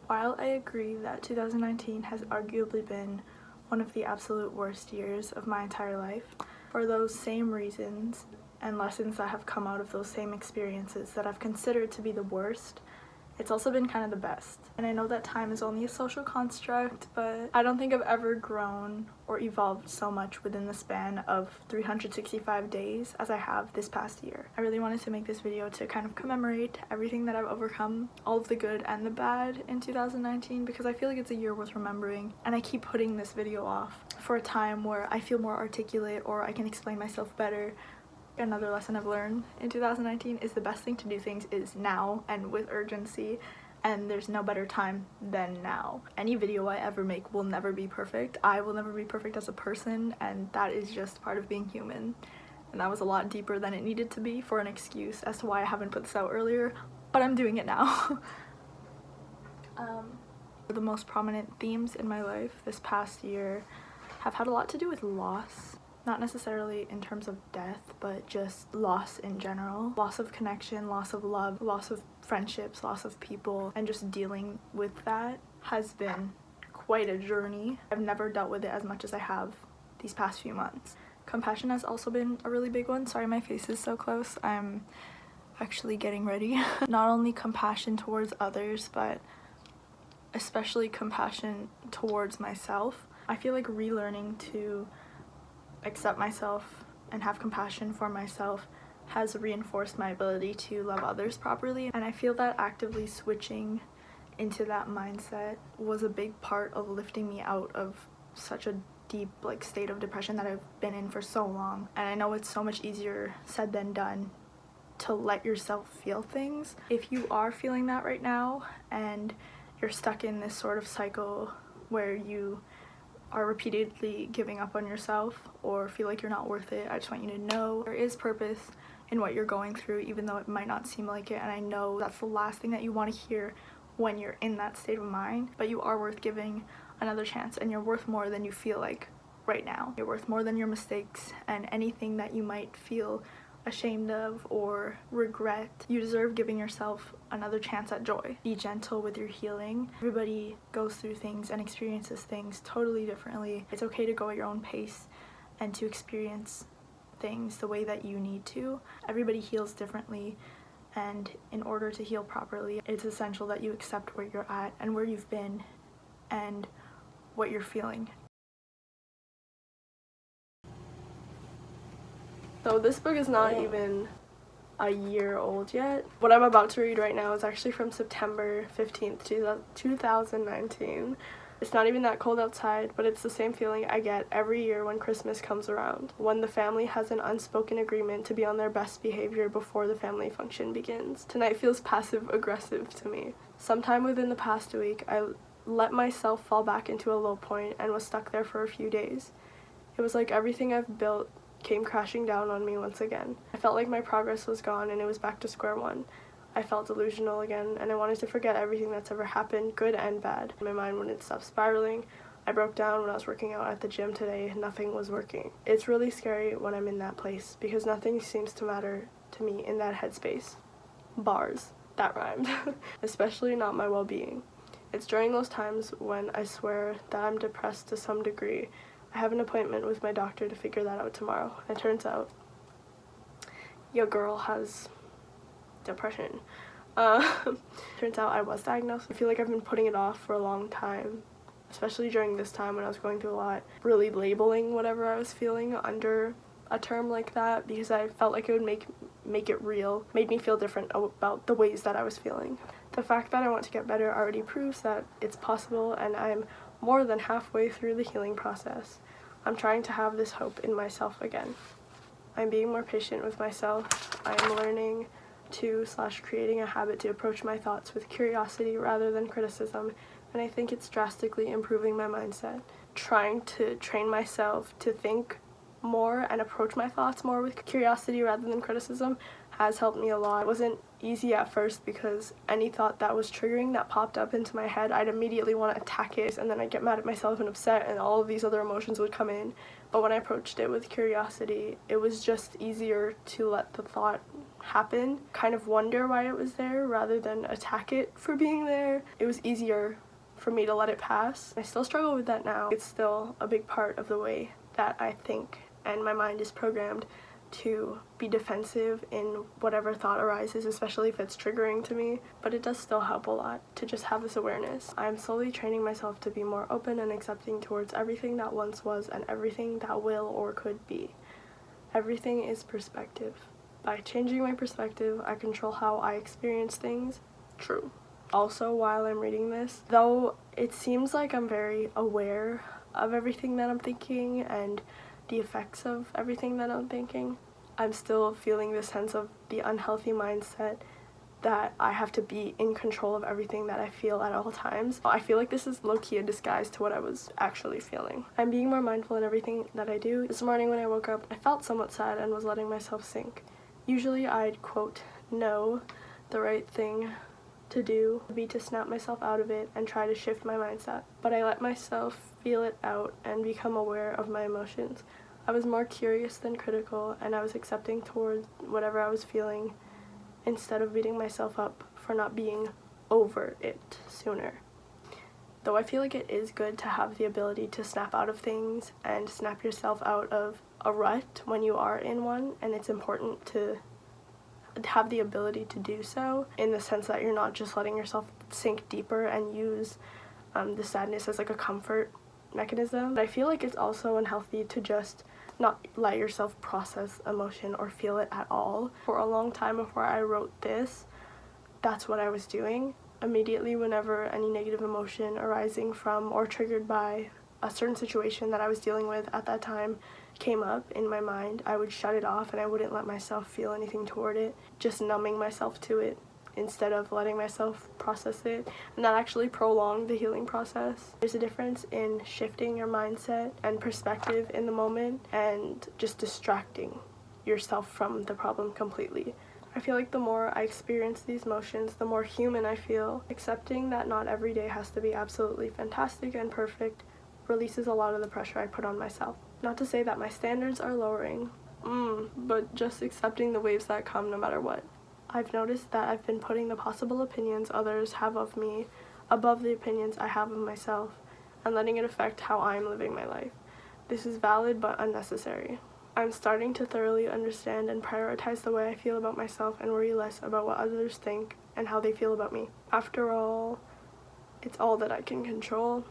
While I agree that 2019 has arguably been one of the absolute worst years of my entire life, for those same reasons and lessons that have come out of those same experiences that I've considered to be the worst, it's also been kind of the best. And I know that time is only a social construct, but I don't think I've ever grown or evolved so much within the span of 365 days as I have this past year. I really wanted to make this video to kind of commemorate everything that I've overcome, all of the good and the bad in 2019, because I feel like it's a year worth remembering, and I keep putting this video off for a time where I feel more articulate or I can explain myself better. Another lesson I've learned in 2019 is the best thing to do things is now and with urgency, and there's no better time than now. Any video I ever make will never be perfect. I will never be perfect as a person, and that is just part of being human. And that was a lot deeper than it needed to be for an excuse as to why I haven't put this out earlier, but I'm doing it now. The most prominent themes in my life this past year have had a lot to do with loss. Not necessarily in terms of death, but just loss in general. Loss of connection, loss of love, loss of friendships, loss of people, and just dealing with that has been quite a journey. I've never dealt with it as much as I have these past few months. Compassion has also been a really big one. Sorry, my face is so close. I'm actually getting ready. Not only compassion towards others, but especially compassion towards myself. I feel like relearning to accept myself and have compassion for myself has reinforced my ability to love others properly, and I feel that actively switching into that mindset was a big part of lifting me out of such a deep state of depression that I've been in for so long. And I know it's so much easier said than done to let yourself feel things. If you are feeling that right now and you're stuck in this sort of cycle where you are repeatedly giving up on yourself or feel like you're not worth it, I just want you to know there is purpose in what you're going through, even though it might not seem like it. And I know that's the last thing that you want to hear when you're in that state of mind, but you are worth giving another chance, and you're worth more than you feel like right now. You're worth more than your mistakes and anything that you might feel ashamed of or regret. You deserve giving yourself another chance at joy. Be gentle with your healing. Everybody goes through things and experiences things totally differently. It's okay to go at your own pace and to experience things the way that you need to. Everybody heals differently, and in order to heal properly, it's essential that you accept where you're at and where you've been and what you're feeling. So this book is not even a year old yet. What I'm about to read right now is actually from September 15th, 2019. It's not even that cold outside, but it's the same feeling I get every year when Christmas comes around, when the family has an unspoken agreement to be on their best behavior before the family function begins. Tonight feels passive-aggressive to me. Sometime within the past week, I let myself fall back into a low point and was stuck there for a few days. It was like everything I've built came crashing down on me once again. I felt like my progress was gone and it was back to square one. I felt delusional again, and I wanted to forget everything that's ever happened, good and bad. My mind wouldn't stop spiraling. I broke down when I was working out at the gym today. Nothing was working. It's really scary when I'm in that place because nothing seems to matter to me in that headspace. Bars. That rhymed. Especially not my well-being. It's during those times when I swear that I'm depressed to some degree. I have an appointment with my doctor to figure that out tomorrow. It turns out your girl has depression. Turns out I was diagnosed. I feel like I've been putting it off for a long time, especially during this time when I was going through a lot, really labeling whatever I was feeling under a term like that because I felt like it would make it real, made me feel different about the ways that I was feeling. The fact that I want to get better already proves that it's possible, and I'm more than halfway through the healing process. I'm trying to have this hope in myself again. I'm being more patient with myself. I'm learning to / creating a habit to approach my thoughts with curiosity rather than criticism, and I think it's drastically improving my mindset. Trying to train myself to think more and approach my thoughts more with curiosity rather than criticism has helped me a lot. It wasn't easy at first because any thought that was triggering that popped up into my head, I'd immediately want to attack it, and then I'd get mad at myself and upset, and all of these other emotions would come in. But when I approached it with curiosity, it was just easier to let the thought happen, kind of wonder why it was there rather than attack it for being there. It was easier for me to let it pass. I still struggle with that now. It's still a big part of the way that I think, and my mind is programmed to be defensive in whatever thought arises, especially if it's triggering to me, but it does still help a lot to just have this awareness. I'm slowly training myself to be more open and accepting towards everything that once was and everything that will or could be. Everything is perspective. By changing my perspective, I control how I experience things. True. Also, while I'm reading this, though it seems like I'm very aware of everything that I'm thinking and the effects of everything that I'm thinking, I'm still feeling this sense of the unhealthy mindset that I have to be in control of everything that I feel at all times. I feel like this is low-key a disguise to what I was actually feeling. I'm being more mindful in everything that I do. This morning when I woke up, I felt somewhat sad and was letting myself sink. Usually I'd, quote, know the right thing to do would be to snap myself out of it and try to shift my mindset. But I let myself feel it out and become aware of my emotions. I was more curious than critical, and I was accepting towards whatever I was feeling instead of beating myself up for not being over it sooner. Though I feel like it is good to have the ability to snap out of things and snap yourself out of a rut when you are in one, and it's important to have the ability to do so in the sense that you're not just letting yourself sink deeper and use the sadness as like a comfort mechanism. But I feel like it's also unhealthy to just not let yourself process emotion or feel it at all. For a long time before I wrote this, that's what I was doing. Immediately whenever any negative emotion arising from or triggered by a certain situation that I was dealing with at that time came up in my mind, I would shut it off and I wouldn't let myself feel anything toward it, just numbing myself to it instead of letting myself process it, and that actually prolonged the healing process. There's a difference in shifting your mindset and perspective in the moment and just distracting yourself from the problem completely. I feel like the more I experience these emotions, the more human I feel. Accepting that not every day has to be absolutely fantastic and perfect releases a lot of the pressure I put on myself. Not to say that my standards are lowering, but just accepting the waves that come no matter what. I've noticed that I've been putting the possible opinions others have of me above the opinions I have of myself and letting it affect how I'm living my life. This is valid but unnecessary. I'm starting to thoroughly understand and prioritize the way I feel about myself and worry less about what others think and how they feel about me. After all, it's all that I can control.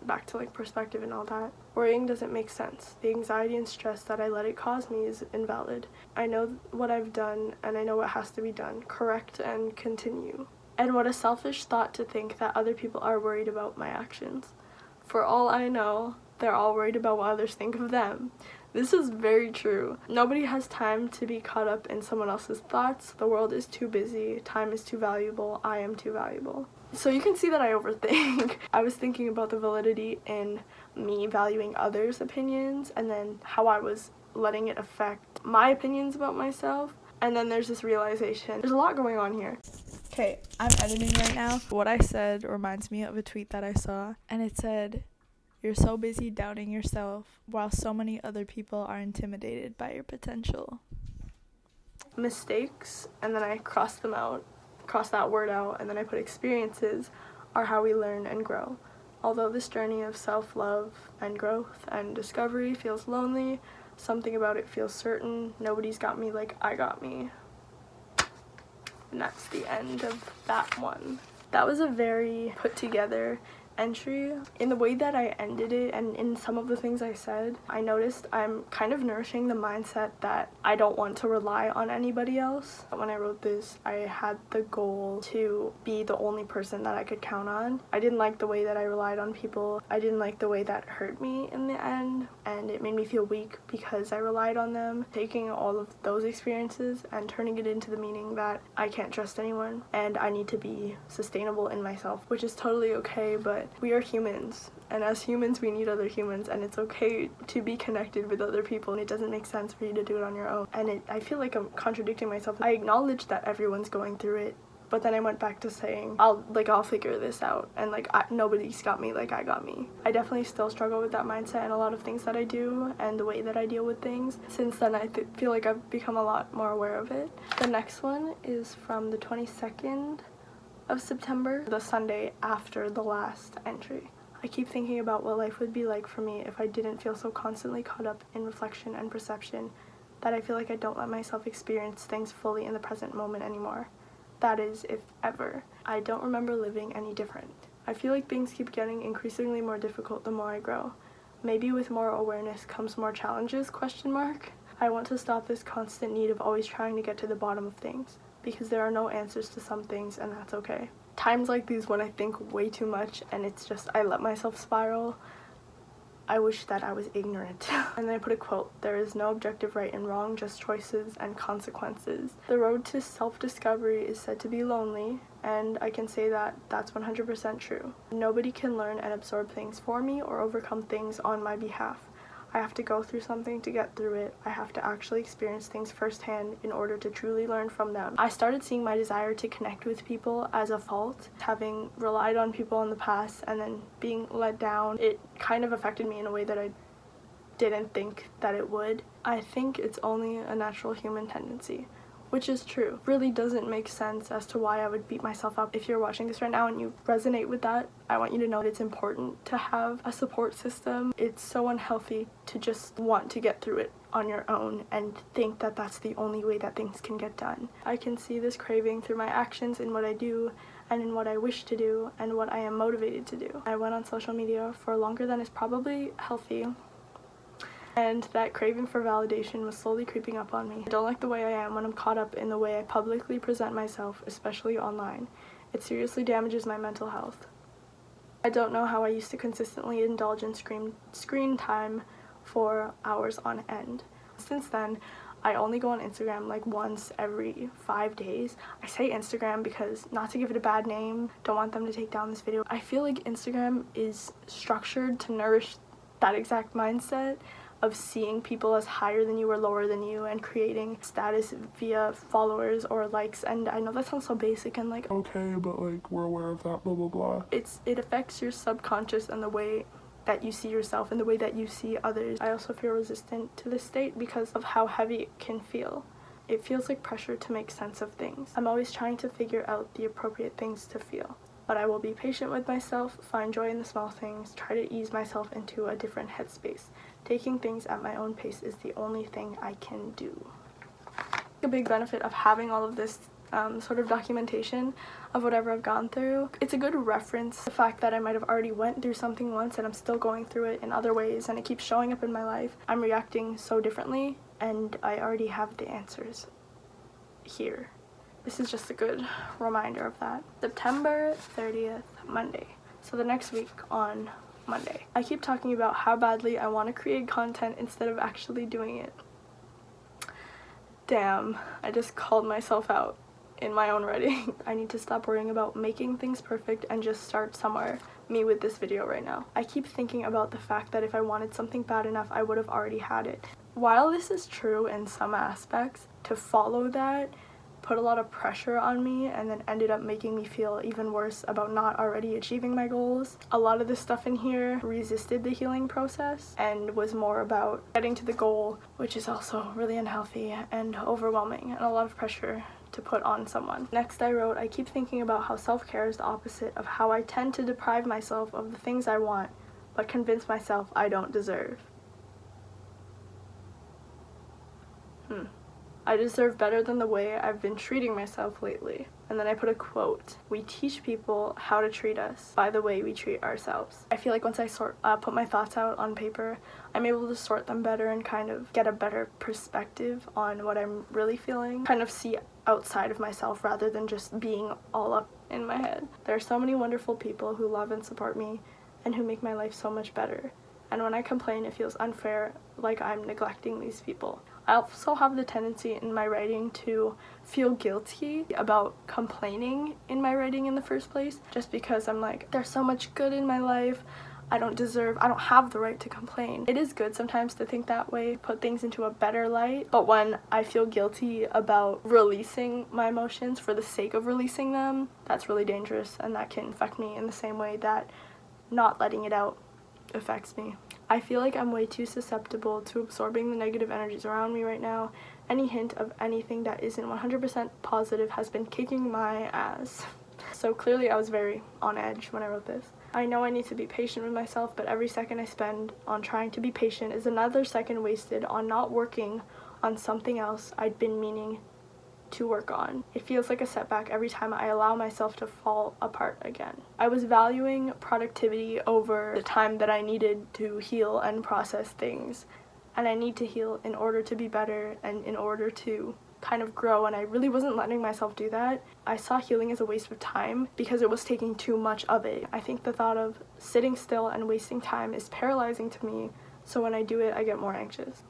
Back to like perspective and all that. Worrying doesn't make sense. The anxiety and stress that I let it cause me is invalid. I know what I've done and I know what has to be done. Correct and continue. And what a selfish thought to think that other people are worried about my actions. For all I know, they're all worried about what others think of them. This is very true. Nobody has time to be caught up in someone else's thoughts. The world is too busy. Time is too valuable. I am too valuable. So you can see that I overthink. I was thinking about the validity in me valuing others' opinions and then how I was letting it affect my opinions about myself. And then there's this realization. There's a lot going on here. Okay, I'm editing right now. What I said reminds me of a tweet that I saw, and it said, "You're so busy doubting yourself while so many other people are intimidated by your potential." Mistakes, and then I cross that word out, and then I put experiences are how we learn and grow. Although this journey of self-love and growth and discovery feels lonely, something about it feels certain. Nobody's got me like I got me. And that's the end of that one. That was a very put together entry. In the way that I ended it and in some of the things I said, I noticed I'm kind of nourishing the mindset that I don't want to rely on anybody else. When I wrote this, I had the goal to be the only person that I could count on. I didn't like the way that I relied on people. I didn't like the way that hurt me in the end, and it made me feel weak because I relied on them. Taking all of those experiences and turning it into the meaning that I can't trust anyone and I need to be sustainable in myself, which is totally okay, but we are humans, and as humans we need other humans, and it's okay to be connected with other people, and it doesn't make sense for you to do it on your own. And I feel like I'm contradicting myself. I acknowledge that everyone's going through it But then I went back to saying, I'll figure this out, and like nobody's got me like I got me. I definitely still struggle with that mindset and a lot of things that I do and the way that I deal with things. Since then, I feel like I've become a lot more aware of it. The next one is from the 22nd of September, the Sunday after the last entry. I keep thinking about what life would be like for me if I didn't feel so constantly caught up in reflection and perception that I feel like I don't let myself experience things fully in the present moment anymore. That is, if ever. I don't remember living any different. I feel like things keep getting increasingly more difficult the more I grow. Maybe with more awareness comes more challenges, ? I want to stop this constant need of always trying to get to the bottom of things, because there are no answers to some things, and that's okay. Times like these when I think way too much and it's just I let myself spiral, I wish that I was ignorant. And then I put a quote, "There is no objective right and wrong, just choices and consequences." The road to self-discovery is said to be lonely, and I can say that that's 100% true. Nobody can learn and absorb things for me or overcome things on my behalf. I have to go through something to get through it. I have to actually experience things firsthand in order to truly learn from them. I started seeing my desire to connect with people as a fault. Having relied on people in the past and then being let down, it kind of affected me in a way that I didn't think that it would. I think it's only a natural human tendency, which is true. Really doesn't make sense as to why I would beat myself up. If you're watching this right now and you resonate with that, I want you to know that it's important to have a support system. It's so unhealthy to just want to get through it on your own and think that that's the only way that things can get done. I can see this craving through my actions in what I do and in what I wish to do and what I am motivated to do. I went on social media for longer than is probably healthy, and that craving for validation was slowly creeping up on me. I don't like the way I am when I'm caught up in the way I publicly present myself, especially online. It seriously damages my mental health. I don't know how I used to consistently indulge in screen time for hours on end. Since then, I only go on Instagram like once every 5 days. I say Instagram because, not to give it a bad name, don't want them to take down this video. I feel like Instagram is structured to nourish that exact mindset of seeing people as higher than you or lower than you and creating status via followers or likes. And I know that sounds so basic and like, okay, but like we're aware of that, blah blah blah. It affects your subconscious and the way that you see yourself and the way that you see others. I also feel resistant to this state because of how heavy it can feel. It feels like pressure to make sense of things. I'm always trying to figure out the appropriate things to feel. But I will be patient with myself, find joy in the small things, try to ease myself into a different headspace. Taking things at my own pace is the only thing I can do. A big benefit of having all of this sort of documentation of whatever I've gone through. It's a good reference, the fact that I might have already went through something once and I'm still going through it in other ways and it keeps showing up in my life. I'm reacting so differently and I already have the answers here. This is just a good reminder of that. September 30th, Monday. So the next week on Monday. I keep talking about how badly I want to create content instead of actually doing it. Damn, I just called myself out in my own writing. I need to stop worrying about making things perfect and just start somewhere. Me with this video right now. I keep thinking about the fact that if I wanted something bad enough, I would have already had it. While this is true in some aspects, to follow that put a lot of pressure on me and then ended up making me feel even worse about not already achieving my goals. A lot of the stuff in here resisted the healing process and was more about getting to the goal, which is also really unhealthy and overwhelming and a lot of pressure to put on someone. Next I wrote, I keep thinking about how self-care is the opposite of how I tend to deprive myself of the things I want, but convince myself I don't deserve. I deserve better than the way I've been treating myself lately. And then I put a quote. We teach people how to treat us by the way we treat ourselves. I feel like once I put my thoughts out on paper, I'm able to sort them better and kind of get a better perspective on what I'm really feeling. Kind of see outside of myself rather than just being all up in my head. There are so many wonderful people who love and support me and who make my life so much better. And when I complain, it feels unfair, like I'm neglecting these people. I also have the tendency in my writing to feel guilty about complaining in my writing in the first place, just because I'm like, there's so much good in my life, I don't have the right to complain. It is good sometimes to think that way, put things into a better light, but when I feel guilty about releasing my emotions for the sake of releasing them, that's really dangerous, and that can affect me in the same way that not letting it out affects me. I feel like I'm way too susceptible to absorbing the negative energies around me right now. Any hint of anything that isn't 100% positive has been kicking my ass. So clearly I was very on edge when I wrote this. I know I need to be patient with myself, but every second I spend on trying to be patient is another second wasted on not working on something else I'd been meaning to work on. It feels like a setback every time I allow myself to fall apart again. I was valuing productivity over the time that I needed to heal and process things, and I need to heal in order to be better and in order to kind of grow, and I really wasn't letting myself do that. I saw healing as a waste of time because it was taking too much of it. I think the thought of sitting still and wasting time is paralyzing to me, so when I do it, I get more anxious.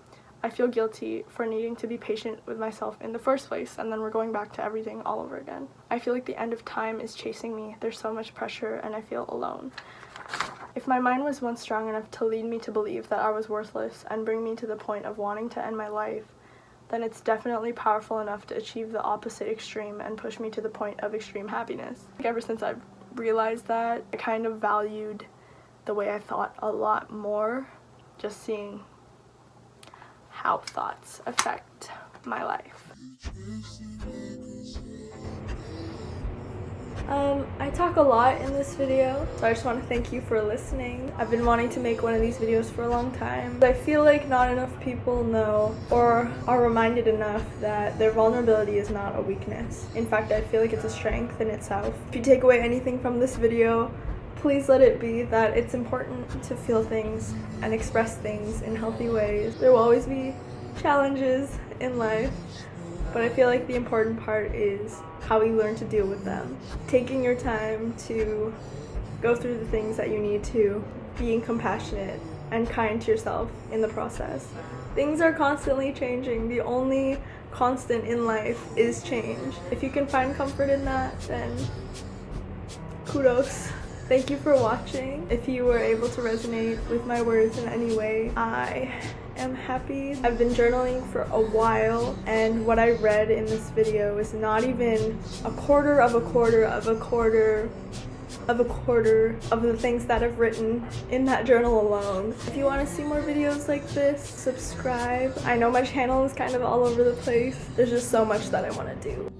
I feel guilty for needing to be patient with myself in the first place, and then we're going back to everything all over again. I feel like the end of time is chasing me. There's so much pressure, and I feel alone. If my mind was once strong enough to lead me to believe that I was worthless and bring me to the point of wanting to end my life, then it's definitely powerful enough to achieve the opposite extreme and push me to the point of extreme happiness. Ever since I've realized that, I kind of valued the way I thought a lot more, just seeing how thoughts affect my life. I talk a lot in this video, so I just want to thank you for listening. I've been wanting to make one of these videos for a long time. I feel like not enough people know or are reminded enough that their vulnerability is not a weakness. In fact, I feel like it's a strength in itself. If you take away anything from this video, please let it be that it's important to feel things and express things in healthy ways. There will always be challenges in life, but I feel like the important part is how we learn to deal with them. Taking your time to go through the things that you need to, being compassionate and kind to yourself in the process. Things are constantly changing. The only constant in life is change. If you can find comfort in that, then kudos. Thank you for watching. If you were able to resonate with my words in any way, I am happy. I've been journaling for a while, and what I read in this video is not even a quarter of the things that I've written in that journal alone. If you want to see more videos like this, subscribe. I know my channel is kind of all over the place. There's just so much that I want to do.